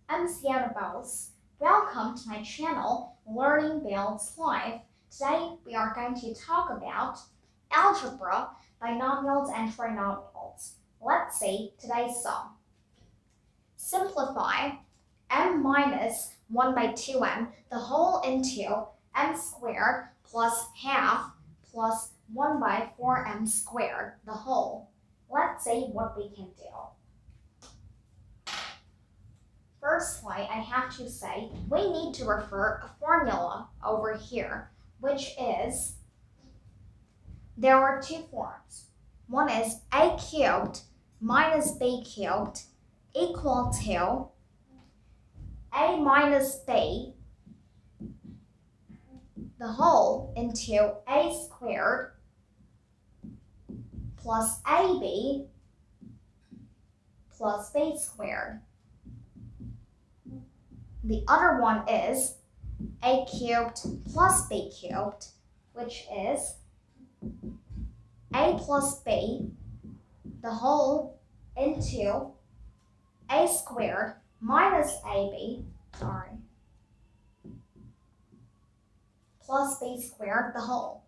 I'm Sierra Bells. Welcome to my channel, Learning Builds Life. Today we are going to talk about algebra, binomials, and trinomials. Let's see today's sum. Simplify m minus 1 by 2m, the whole into m squared plus half plus 1 by 4m squared, the whole. Let's see what we can do. Firstly, I have to say we need to refer a formula over here, which is, there are two forms. One is a cubed minus b cubed equal to a minus b, the whole into a squared plus ab plus b squared. The other one is a cubed plus b cubed, which is a plus b, the whole into a squared minus ab, plus b squared, the whole.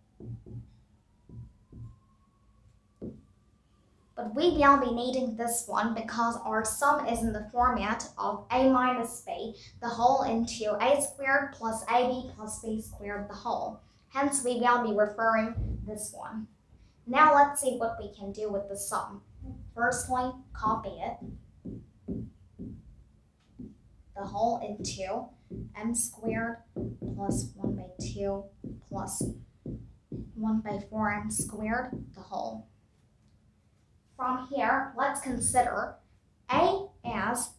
But we will be needing this one because our sum is in the format of a minus b, the whole into a squared plus ab plus b squared, the whole. Hence, we will be referring this one. Now let's see what we can do with the sum. Firstly, copy it. The whole into m squared plus 1 by 2 plus 1 by 4m squared, the whole. From here, let's consider a as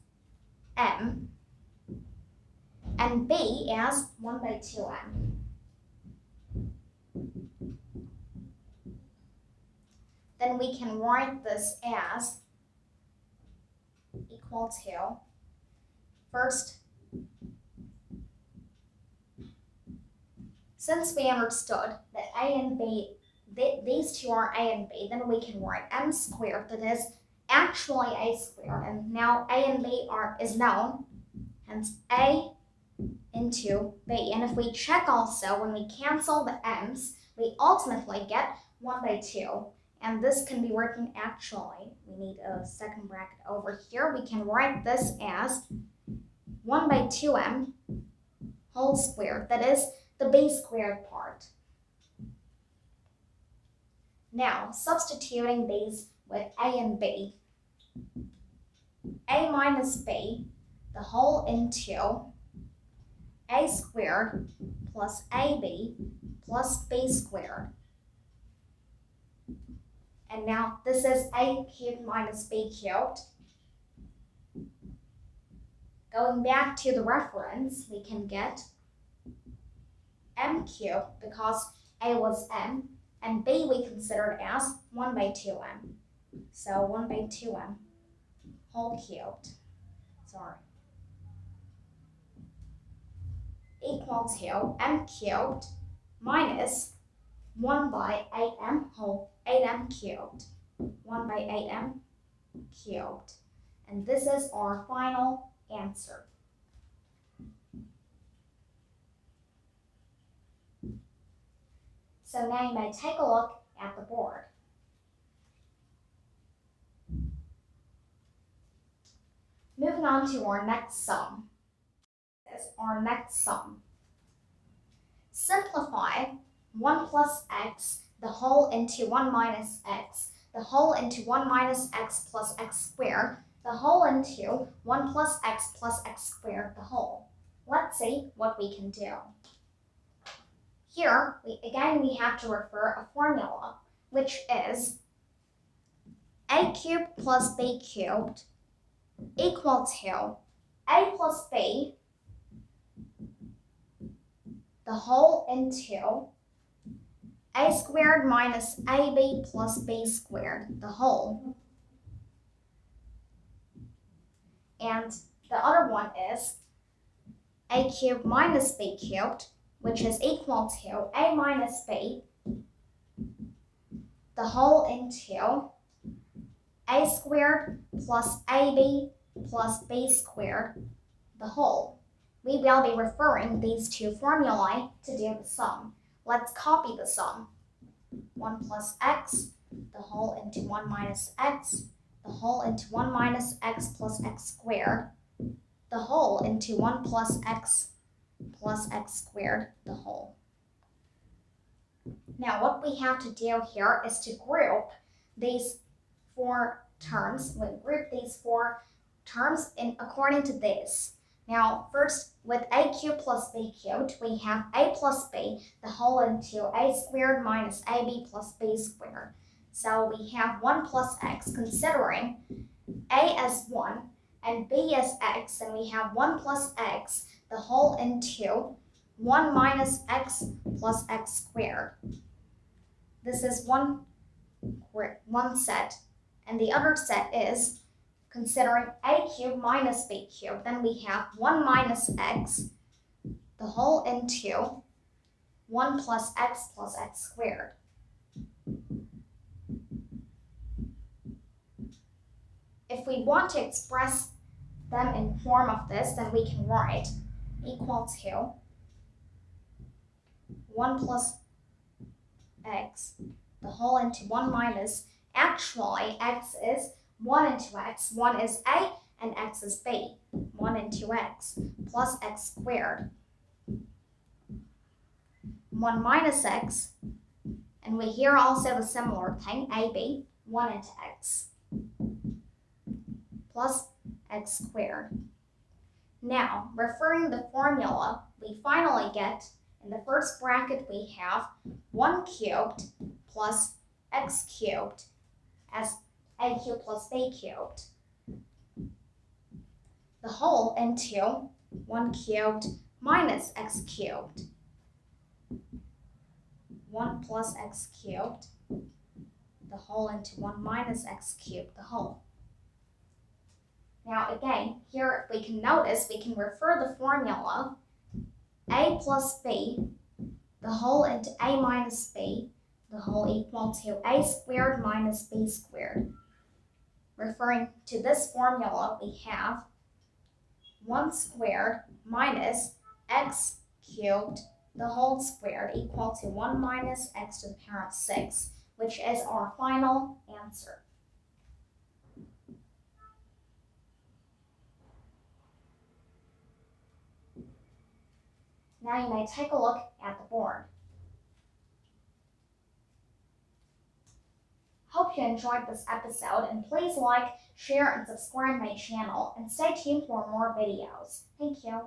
m and b as 1 by 2m. Then we can write this as equal to, first, since we understood that a and b, these two are a and b, then we can write m squared, that is actually a squared, and now a and b is known, hence a into b. And if we check also, when we cancel the m's, we ultimately get 1 by 2. And this can be written actually, we need a second bracket over here. We can write this as 1 by 2m whole squared, that is the b squared part. Now, substituting these with a and b, a minus b, the whole into a squared plus ab plus b squared. And now this is a cubed minus b cubed. Going back to the reference, we can get m cubed because a was m, and b we considered as 1 by 2m. So 1 by 2m whole cubed, equal to m cubed minus 1 by 8m cubed, 1 by 8m cubed. And this is our final answer. So now you may take a look at the board. Moving on to our next sum. This is our next sum. Simplify 1 plus x, the whole into 1 minus x, the whole into 1 minus x plus x squared, the whole into 1 plus x squared, the whole. Let's see what we can do. Here, we have to refer a formula, which is a cubed plus b cubed equal to a plus b, the whole into a squared minus ab plus b squared, the whole. And the other one is a cubed minus b cubed, which is equal to a minus b, the whole into a squared plus ab plus b squared, the whole. We will be referring these two formulae to do the sum. Let's copy the sum. 1 plus x, the whole into 1 minus x, the whole into 1 minus x plus x squared, the whole into 1 plus x squared, the whole. Now what we have to do here is to group these four terms. We group these four terms according to this. Now first, with a cubed plus b cubed, we have a plus b, the whole into a squared minus ab plus b squared. So we have 1 plus x, considering a as 1 and b as x, and we have 1 plus x, the whole into 1 minus x plus x squared. This is one set, and the other set is considering a cubed minus b cubed. Then we have 1 minus x, the whole into 1 plus x squared. If we want to express them in form of this, then we can write equal to 1 plus x, the whole into 1 minus, actually x is 1 into x, 1 is a and x is b, 1 into x plus x squared, 1 minus x, and we hear also the similar thing, ab, 1 into x plus x squared. Now, referring the formula, we finally get, in the first bracket we have 1 cubed plus x cubed as a cubed plus b cubed, the whole into 1 cubed minus x cubed, 1 plus x cubed, the whole into 1 minus x cubed, the whole. Now again, here we can notice we can refer the formula a plus b, the whole into a minus b, the whole equal to a squared minus b squared. Referring to this formula, we have 1 squared minus x cubed, the whole squared, equal to 1 minus x to the power of 6, which is our final answer. Now you may take a look at the board. Hope you enjoyed this episode, and please like, share, and subscribe my channel, and stay tuned for more videos. Thank you.